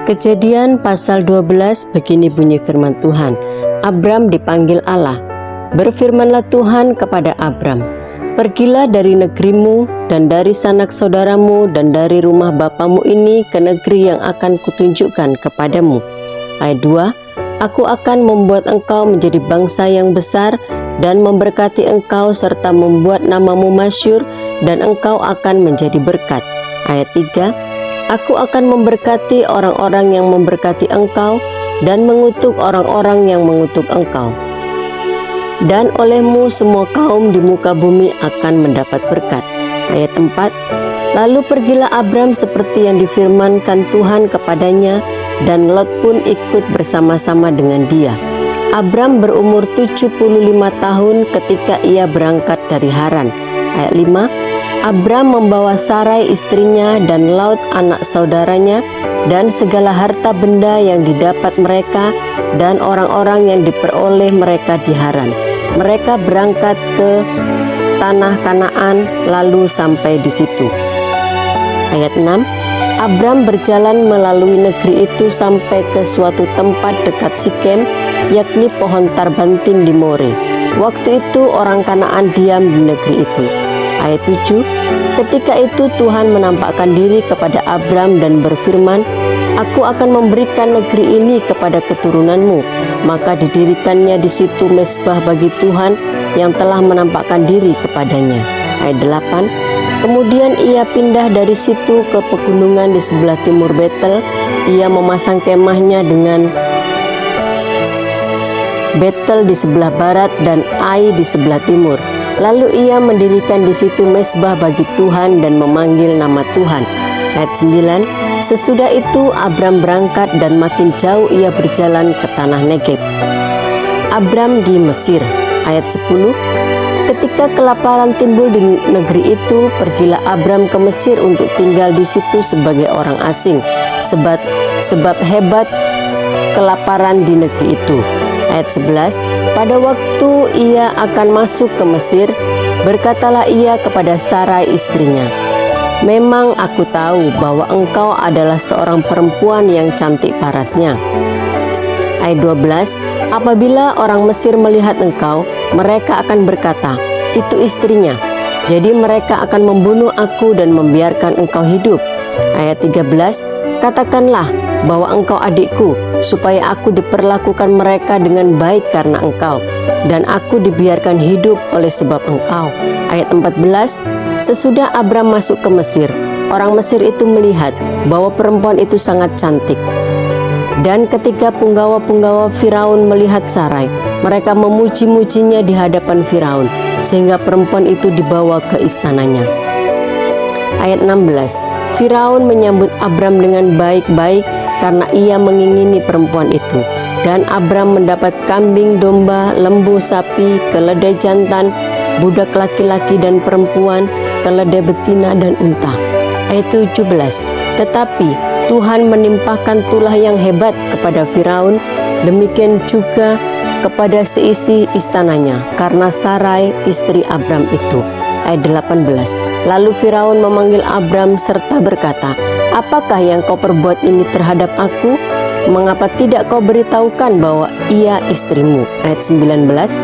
Kejadian pasal 12 begini bunyi firman Tuhan. Abram dipanggil Allah. Berfirmanlah Tuhan kepada Abram, "Pergilah dari negerimu dan dari sanak saudaramu dan dari rumah bapamu ini ke negeri yang akan kutunjukkan kepadamu." Ayat 2, "Aku akan membuat engkau menjadi bangsa yang besar dan memberkati engkau serta membuat namamu masyhur dan engkau akan menjadi berkat." Ayat 3, "Aku akan memberkati orang-orang yang memberkati engkau dan mengutuk orang-orang yang mengutuk engkau. Dan olehmu semua kaum di muka bumi akan mendapat berkat." Ayat 4, "Lalu pergilah Abram seperti yang difirmankan Tuhan kepadanya, dan Lot pun ikut bersama-sama dengan dia. Abram berumur 75 tahun ketika ia berangkat dari Haran." Ayat 5, "Abram membawa Sarai istrinya dan Lot anak saudaranya dan segala harta benda yang didapat mereka dan orang-orang yang diperoleh mereka di Haran. Mereka berangkat ke tanah Kanaan lalu sampai di situ." Ayat 6, "Abram berjalan melalui negeri itu sampai ke suatu tempat dekat Sikem, yakni pohon tarbantin di More. Waktu itu orang Kanaan diam di negeri itu." Ayat 7, "Ketika itu Tuhan menampakkan diri kepada Abram dan berfirman, 'Aku akan memberikan negeri ini kepada keturunanmu.' Maka didirikannya di situ mezbah bagi Tuhan yang telah menampakkan diri kepadanya." Ayat 8, "Kemudian ia pindah dari situ ke pegunungan di sebelah timur Betel. Ia memasang kemahnya dengan Betel di sebelah barat dan Ai di sebelah timur. Lalu ia mendirikan di situ mezbah bagi Tuhan dan memanggil nama Tuhan." Ayat 9, "Sesudah itu Abram berangkat dan makin jauh ia berjalan ke tanah Negeb." Abram di Mesir. Ayat 10, "Ketika kelaparan timbul di negeri itu, pergilah Abram ke Mesir untuk tinggal di situ sebagai orang asing, sebab hebat kelaparan di negeri itu." Ayat 11, "Pada waktu ia akan masuk ke Mesir, berkatalah ia kepada Sarai istrinya, 'Memang aku tahu bahwa engkau adalah seorang perempuan yang cantik parasnya.' Ayat 12, "Apabila orang Mesir melihat engkau, mereka akan berkata, 'Itu istrinya.' Jadi mereka akan membunuh aku dan membiarkan engkau hidup." Ayat 13, "Katakanlah bahwa engkau adikku, supaya aku diperlakukan mereka dengan baik karena engkau, dan aku dibiarkan hidup oleh sebab engkau." Ayat 14, "Sesudah Abram masuk ke Mesir, orang Mesir itu melihat bahwa perempuan itu sangat cantik. Dan ketika punggawa-punggawa Firaun melihat Sarai, mereka memuji-mujinya di hadapan Firaun, sehingga perempuan itu dibawa ke istananya." Ayat 16, "Firaun menyambut Abram dengan baik-baik karena ia mengingini perempuan itu. Dan Abram mendapat kambing, domba, lembu, sapi, keledai jantan, budak laki-laki dan perempuan, keledai betina dan unta." Ayat 17, "Tetapi Tuhan menimpahkan tulah yang hebat kepada Firaun, demikian juga kepada seisi istananya, karena Sarai istri Abram itu." Ayat 18, "Lalu Firaun memanggil Abram serta berkata, 'Apakah yang kau perbuat ini terhadap aku? Mengapa tidak kau beritahukan bahwa ia istrimu?' Ayat 19,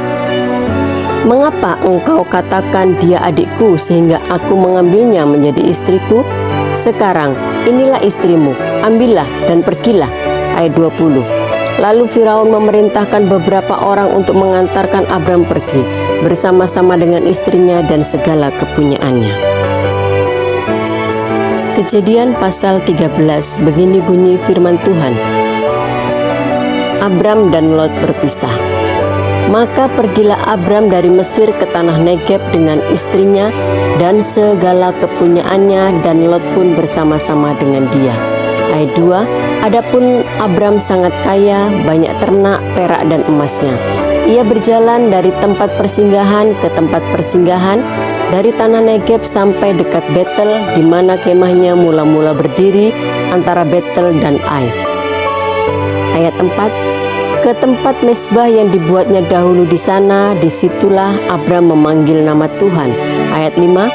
"Mengapa engkau katakan dia adikku sehingga aku mengambilnya menjadi istriku? Sekarang inilah istrimu, ambillah dan pergilah." Ayat 20, "Lalu Firaun memerintahkan beberapa orang untuk mengantarkan Abram pergi bersama-sama dengan istrinya dan segala kepunyaannya." Kejadian pasal 13 begini bunyi firman Tuhan. Abram dan Lot berpisah. "Maka pergilah Abram dari Mesir ke tanah Negeb dengan istrinya dan segala kepunyaannya, dan Lot pun bersama-sama dengan dia." Ayat 2, "Adapun Abram sangat kaya, banyak ternak, perak dan emasnya. Ia berjalan dari tempat persinggahan ke tempat persinggahan, dari tanah Negeb sampai dekat Betel, di mana kemahnya mula-mula berdiri antara Betel dan Ai." Ayat 4, "Ke tempat mezbah yang dibuatnya dahulu di sana, disitulah Abram memanggil nama Tuhan." Ayat 5,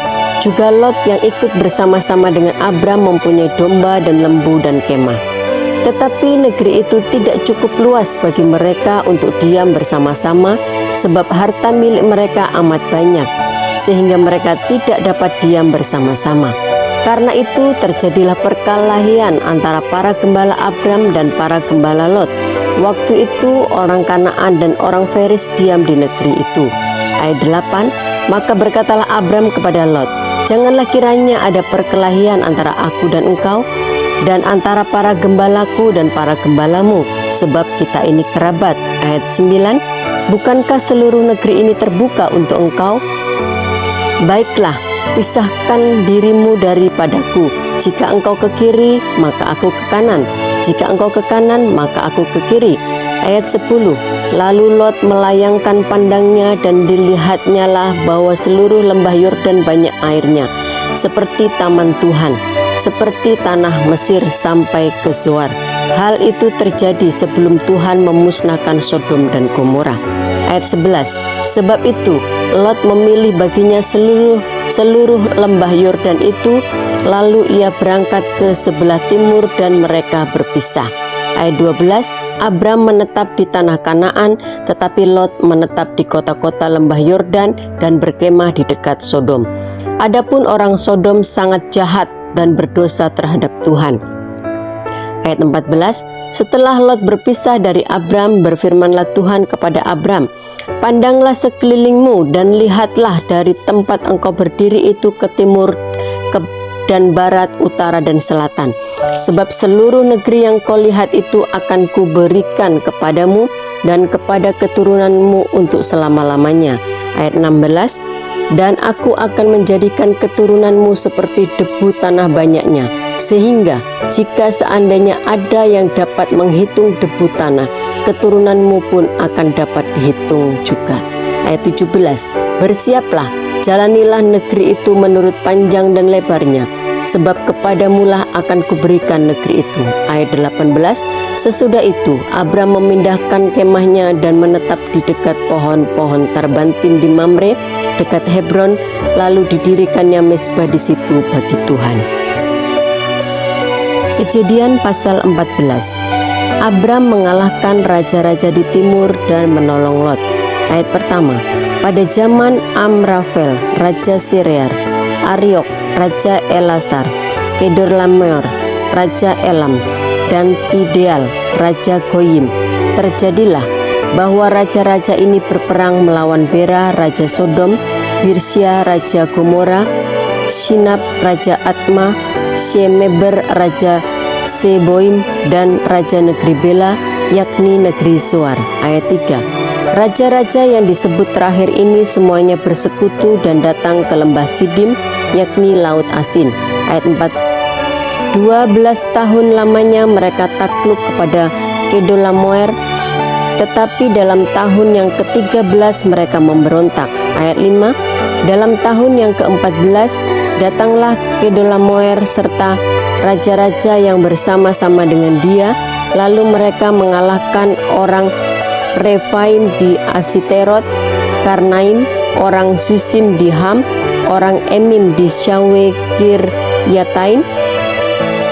Juga Lot yang ikut bersama-sama dengan Abram mempunyai domba dan lembu dan kemah. Tetapi negeri itu tidak cukup luas bagi mereka untuk diam bersama-sama, sebab harta milik mereka amat banyak, sehingga mereka tidak dapat diam bersama-sama. Karena itu terjadilah perkelahian antara para gembala Abram dan para gembala Lot. Waktu itu orang Kanaan dan orang Feris diam di negeri itu. Ayat 8, maka berkatalah Abram kepada Lot, janganlah kiranya ada perkelahian antara aku dan engkau, dan antara para gembalaku dan para gembalamu, sebab kita ini kerabat. Ayat 9, bukankah seluruh negeri ini terbuka untuk engkau? Baiklah, pisahkan dirimu daripadaku. Jika engkau ke kiri, maka aku ke kanan. Jika engkau ke kanan, maka aku ke kiri. Ayat 10, lalu Lot melayangkan pandangnya dan dilihatnya lah bahwa seluruh lembah Yordan banyak airnya, seperti taman Tuhan, seperti tanah Mesir sampai ke Zoar. Hal itu terjadi sebelum Tuhan memusnahkan Sodom dan Gomora. Ayat 11, sebab itu Lot memilih baginya seluruh lembah Yordan itu, lalu ia berangkat ke sebelah timur dan mereka berpisah. Ayat 12, Abram menetap di tanah Kanaan, tetapi Lot menetap di kota-kota lembah Yordan dan berkemah di dekat Sodom. Adapun orang Sodom sangat jahat dan berdosa terhadap Tuhan. Ayat 14, setelah Lot berpisah dari Abram, berfirmanlah Tuhan kepada Abram, pandanglah sekelilingmu dan lihatlah dari tempat engkau berdiri itu ke timur, dan barat, utara, dan selatan. Sebab seluruh negeri yang kau lihat itu akan kuberikan kepadamu dan kepada keturunanmu untuk selama-lamanya. Ayat 16, dan aku akan menjadikan keturunanmu seperti debu tanah banyaknya, sehingga jika seandainya ada yang dapat menghitung debu tanah, keturunanmu pun akan dapat dihitung juga. Ayat 17, bersiaplah, jalanilah negeri itu menurut panjang dan lebarnya, sebab kepadamulah akan kuberikan negeri itu. Ayat 18, sesudah itu Abram memindahkan kemahnya dan menetap di dekat pohon-pohon tarbantin di Mamre, dekat Hebron, lalu didirikannya mezbah di situ bagi Tuhan. Kejadian pasal 14. Abram mengalahkan raja-raja di timur dan menolong Lot. Ayat pertama, pada zaman Amrafel, raja Sirear, Ariok, raja Elasar, Kedorlaomer, raja Elam, dan Tideal, raja Goyim, terjadilah bahwa raja-raja ini berperang melawan Bera, raja Sodom, Birsya, raja Gomora, Shinab, raja Atma, Shemeber, raja Seboim, dan raja negeri Bela, yakni negeri Zoar. Ayat 3, raja-raja yang disebut terakhir ini semuanya bersekutu dan datang ke lembah Sidim, yakni Laut Asin. Ayat 4, 12 tahun lamanya mereka takluk kepada Kedorlaomer, tetapi dalam tahun yang ke-13 mereka memberontak. Ayat 5, dalam tahun yang ke-14 datanglah Kedorlaomer serta raja-raja yang bersama-sama dengan dia, lalu mereka mengalahkan orang Refaim di Asiterot Karnaim, orang Susim di Ham, orang Emim di Syawe Kiryataim.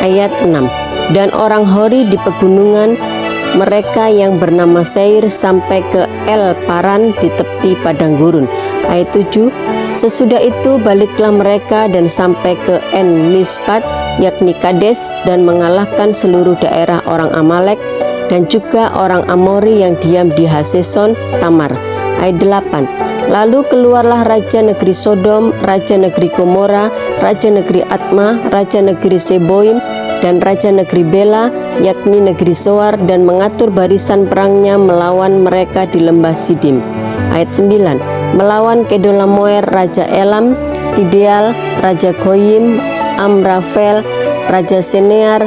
Ayat 6, dan orang Hori di pegunungan mereka yang bernama Seir sampai ke El Paran di tepi padang gurun. Ayat 7, sesudah itu baliklah mereka dan sampai ke En Mispat, yakni Kades, dan mengalahkan seluruh daerah orang Amalek dan juga orang Amori yang diam di Haseson Tamar. Ayat 8, lalu keluarlah raja negeri Sodom, raja negeri Gomora, raja negeri Atma, raja negeri Seboim, dan raja negeri Bela, yakni negeri Zoar, dan mengatur barisan perangnya melawan mereka di lembah Sidim. Ayat 9, melawan Kedorlaomer, raja Elam, Tideal, raja Goyim, Amrafel, raja Senear,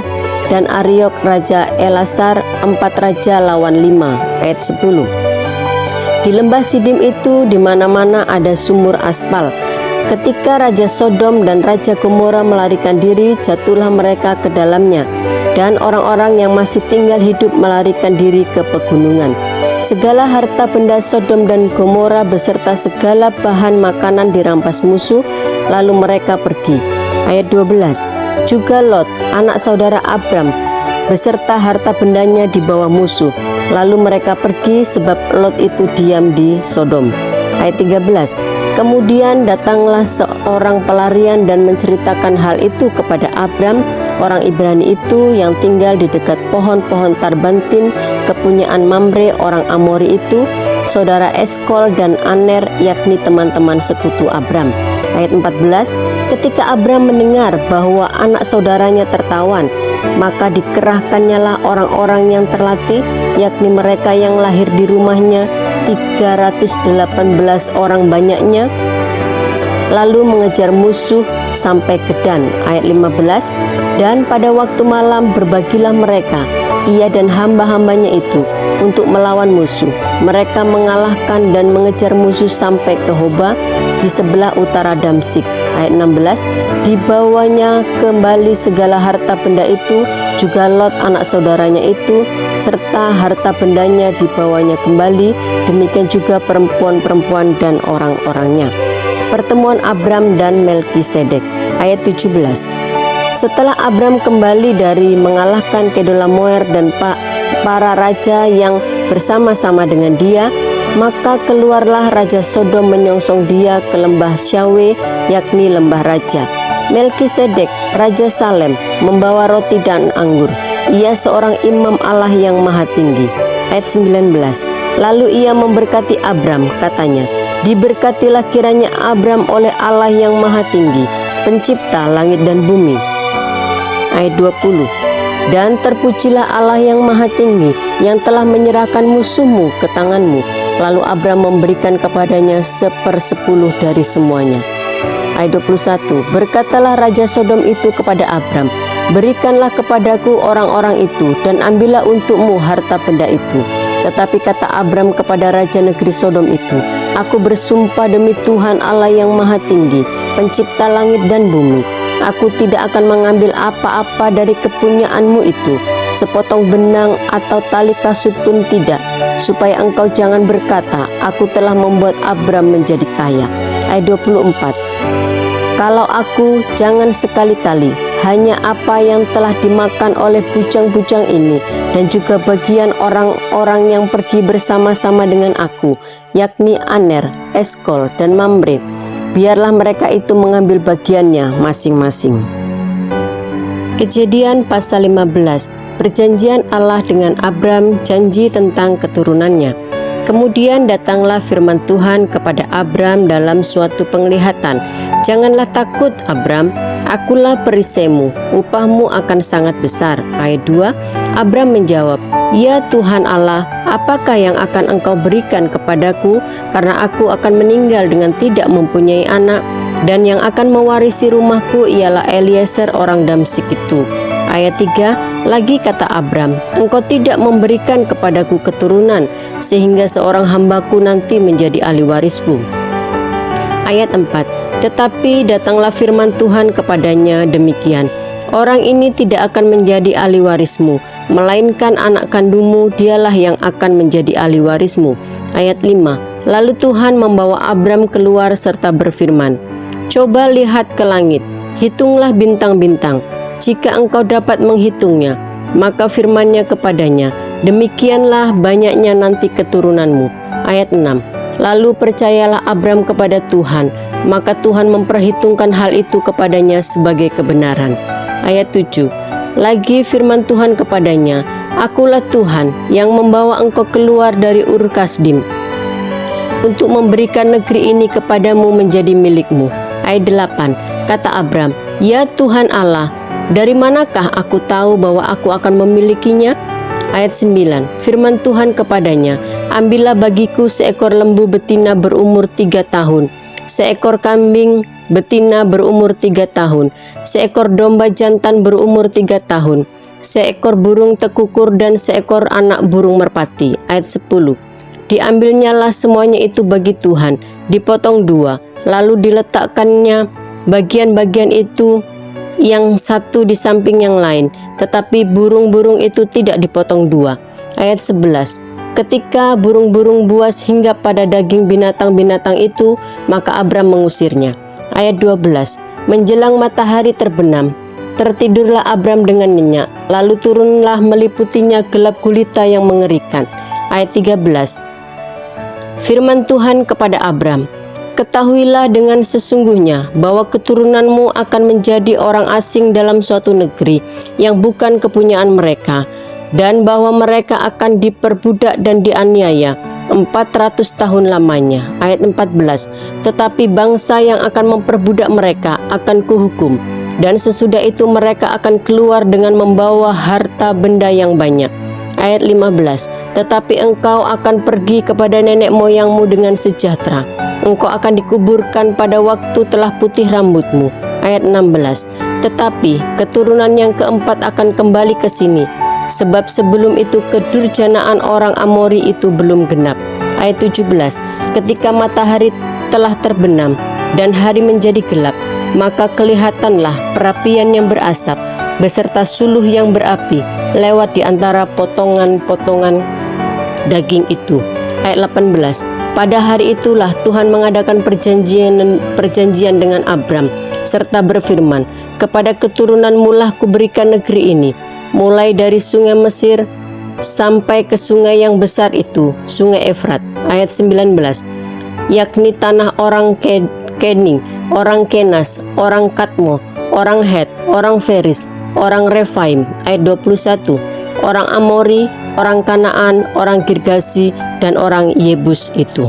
dan Ariok, raja Elasar, 4 raja lawan 5. Ayat 10, di lembah Sidim itu di mana-mana ada sumur aspal. Ketika raja Sodom dan raja Gomora melarikan diri, jatuhlah mereka ke dalamnya, dan orang-orang yang masih tinggal hidup melarikan diri ke pegunungan. Segala harta benda Sodom dan Gomora beserta segala bahan makanan dirampas musuh, lalu mereka pergi. Ayat 12, juga Lot, anak saudara Abram, beserta harta bendanya di bawah musuh. Lalu mereka pergi sebab Lot itu diam di Sodom. Ayat 13. Kemudian datanglah seorang pelarian dan menceritakan hal itu kepada Abram, orang Ibrani itu yang tinggal di dekat pohon-pohon tarbantin kepunyaan Mamre orang Amori itu, saudara Eskol dan Aner, yakni teman-teman sekutu Abram. Ayat 14. Ketika Abram mendengar bahwa anak saudaranya tertawan, maka dikerahkannyalah orang-orang yang terlatih, yakni mereka yang lahir di rumahnya, 318 orang banyaknya, lalu mengejar musuh sampai ke Dan. Ayat 15. Dan pada waktu malam berbagilah mereka, ia dan hamba-hambanya itu, untuk melawan musuh. Mereka mengalahkan dan mengejar musuh sampai ke Hoba di sebelah utara Damsik. Ayat 16. Dibawanya kembali segala harta benda itu, juga Lot anak saudaranya itu, serta harta bendanya dibawanya kembali, demikian juga perempuan-perempuan dan orang-orangnya. Pertemuan Abram dan Melkisedek. Ayat 17. Setelah Abram kembali dari mengalahkan Kedolamoer dan para raja yang bersama-sama dengan dia, maka keluarlah Raja Sodom menyongsong dia ke lembah Syawe, yakni lembah raja. Melkisedek, Raja Salem, membawa roti dan anggur. Ia seorang imam Allah yang maha tinggi. Ayat 19. Lalu ia memberkati Abram, katanya, diberkatilah kiranya Abram oleh Allah yang maha tinggi, pencipta langit dan bumi. Ayat 20. Dan terpujilah Allah yang maha tinggi, yang telah menyerahkan musuhmu ke tanganmu. Lalu Abram memberikan kepadanya 1/10 dari semuanya. Ayat 21. Berkatalah Raja Sodom itu kepada Abram, berikanlah kepadaku orang-orang itu, dan ambillah untukmu harta benda itu. Tetapi kata Abram kepada Raja negeri Sodom itu, aku bersumpah demi Tuhan Allah yang maha tinggi, pencipta langit dan bumi, aku tidak akan mengambil apa-apa dari kepunyaanmu itu, sepotong benang atau tali kasut pun tidak, supaya engkau jangan berkata, aku telah membuat Abram menjadi kaya. Ayat 24. Kalau aku, jangan sekali-kali, hanya apa yang telah dimakan oleh bujang-bujang ini, dan juga bagian orang-orang yang pergi bersama-sama dengan aku, yakni Aner, Eskol, dan Mamre, biarlah mereka itu mengambil bagiannya masing-masing. Kejadian pasal 15. Perjanjian Allah dengan Abram, janji tentang keturunannya. Kemudian datanglah firman Tuhan kepada Abram dalam suatu penglihatan. Janganlah takut, Abram, akulah perisaimu, upahmu akan sangat besar. Ayat 2. Abram menjawab, ya Tuhan Allah, apakah yang akan engkau berikan kepadaku, karena aku akan meninggal dengan tidak mempunyai anak, dan yang akan mewarisi rumahku ialah Eliezer orang Damsik itu. Ayat 3. Lagi kata Abram, engkau tidak memberikan kepadaku keturunan, sehingga seorang hambaku nanti menjadi ahli warisku. Ayat 4. Tetapi datanglah firman Tuhan kepadanya demikian, orang ini tidak akan menjadi ahli warismu, melainkan anak kandungmu, dialah yang akan menjadi ahli warismu. Ayat 5. Lalu Tuhan membawa Abram keluar serta berfirman, coba lihat ke langit, hitunglah bintang-bintang, jika engkau dapat menghitungnya. Maka firman-Nya kepadanya, demikianlah banyaknya nanti keturunanmu. Ayat 6. Lalu percayalah Abram kepada Tuhan, maka Tuhan memperhitungkan hal itu kepadanya sebagai kebenaran. Ayat 7. Lagi firman Tuhan kepadanya, akulah Tuhan yang membawa engkau keluar dari Ur Kasdim untuk memberikan negeri ini kepadamu menjadi milikmu. Ayat 8. Kata Abram, ya Tuhan Allah, dari manakah aku tahu bahwa aku akan memilikinya? Ayat 9. Firman Tuhan kepadanya, ambillah bagiku seekor lembu betina berumur 3 tahun, seekor kambing betina berumur 3 tahun, seekor domba jantan berumur 3 tahun, seekor burung tekukur dan seekor anak burung merpati. Ayat 10. Diambilnyalah semuanya itu bagi Tuhan, dipotong 2, lalu diletakkannya bagian-bagian itu yang satu di samping yang lain, tetapi burung-burung itu tidak dipotong 2. Ayat 11. Ketika burung-burung buas hingga pada daging binatang-binatang itu, maka Abram mengusirnya. Ayat 12. Menjelang matahari terbenam, Tertidurlah Abram dengan nyenyak, lalu turunlah meliputinya gelap gulita yang mengerikan. Ayat 13. Firman Tuhan kepada Abram, ketahuilah dengan sesungguhnya bahwa keturunanmu akan menjadi orang asing dalam suatu negeri yang bukan kepunyaan mereka, dan bahwa mereka akan diperbudak dan dianiaya 400 tahun lamanya. Ayat 14. Tetapi bangsa yang akan memperbudak mereka akan kuhukum, dan sesudah itu mereka akan keluar dengan membawa harta benda yang banyak. Ayat 15. Tetapi engkau akan pergi kepada nenek moyangmu dengan sejahtera. Engkau akan dikuburkan pada waktu telah putih rambutmu. Ayat 16. Tetapi keturunan yang keempat akan kembali ke sini, sebab sebelum itu kedurjanaan orang Amori itu belum genap. Ayat 17. Ketika matahari telah terbenam dan hari menjadi gelap, maka kelihatanlah perapian yang berasap beserta suluh yang berapi lewat di antara potongan-potongan daging itu. Ayat 18. Pada hari itulah Tuhan mengadakan perjanjian dengan Abram serta berfirman, kepada keturunanmu lah kuberikan negeri ini, mulai dari sungai Mesir sampai ke sungai yang besar itu, sungai Efrat. Ayat 19. Yakni tanah orang Kening, orang Kenas, orang Katmo, orang Het, orang Feris, orang Refaim. Ayat 21. Orang Amori, orang Kanaan, orang Girgasi, dan orang Yebus itu.